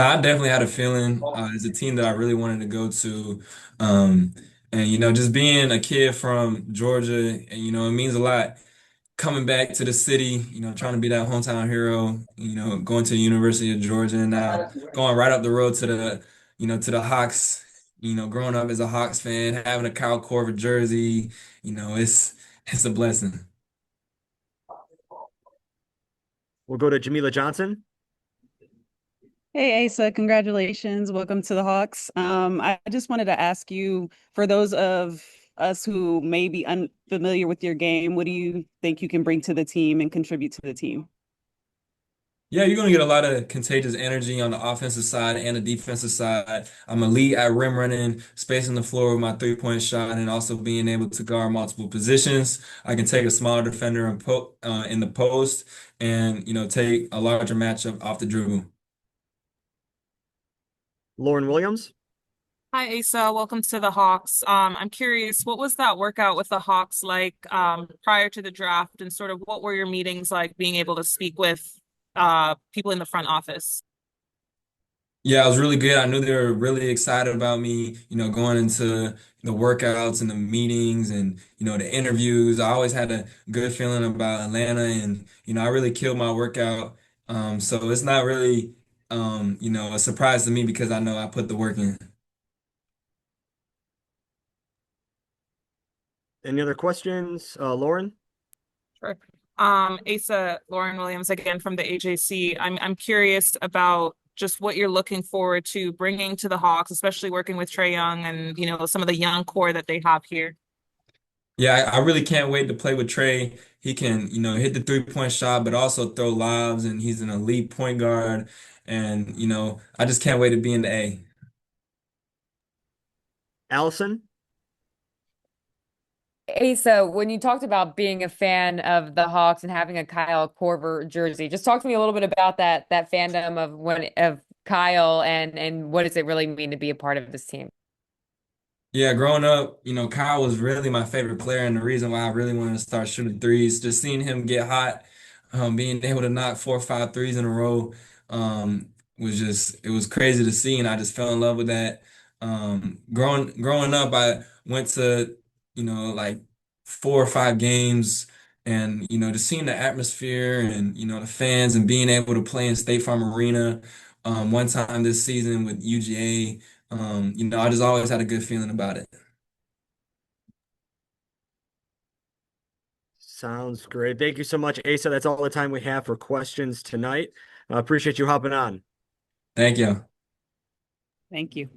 I definitely had a feeling. It's a team that I really wanted to go to. Um, and, just being a kid from Georgia, and, it means a lot coming back to the city, trying to be that hometown hero, going to the University of Georgia and now going right up the road to the Hawks, growing up as a Hawks fan, having a Kyle Korver jersey, it's a blessing. We'll go to Jamila Johnson. Hey Asa, congratulations. Welcome to the Hawks. I just wanted to ask you, for those of us who may be unfamiliar with your game, what do you think you can bring to the team and contribute to the team? Yeah, you're going to get a lot of contagious energy on the offensive side and the defensive side. I'm elite at rim running, spacing the floor with my three-point shot, and also being able to guard multiple positions. I can take a smaller defender in the post and, take a larger matchup off the dribble. Lauren Williams. Hi, Asa. Welcome to the Hawks. I'm curious, what was that workout with the Hawks like prior to the draft, and sort of what were your meetings like being able to speak with people in the front office? Yeah, it was really good. I knew they were really excited about me, going into the workouts and the meetings and, the interviews. I always had a good feeling about Atlanta and, I really killed my workout. So it's not really, a surprise to me because I know I put the work in. Any other questions? Lauren? Sure. Asa, Lauren Williams again from the AJC. I'm curious about just what you're looking forward to bringing to the Hawks, especially working with Trae Young and some of the young core that they have here. Yeah, I really can't wait to play with Trey. He can, hit the three-point shot, but also throw lobs, and he's an elite point guard. And, I just can't wait to be in the A. Allison? Asa, when you talked about being a fan of the Hawks and having a Kyle Korver jersey, just talk to me a little bit about that fandom of Kyle and what does it really mean to be a part of this team? Yeah, growing up, Kyle was really my favorite player, and the reason why I really wanted to start shooting threes, just seeing him get hot, being able to knock 4 or 5 threes in a row, it was crazy to see, and I just fell in love with that. Growing up, I went to, like 4 or 5 games, and just seeing the atmosphere and the fans and being able to play in State Farm Arena, one time this season with UGA. I just always had a good feeling about it. Sounds great. Thank you so much, Asa. That's all the time we have for questions tonight. I appreciate you hopping on. Thank you. Thank you.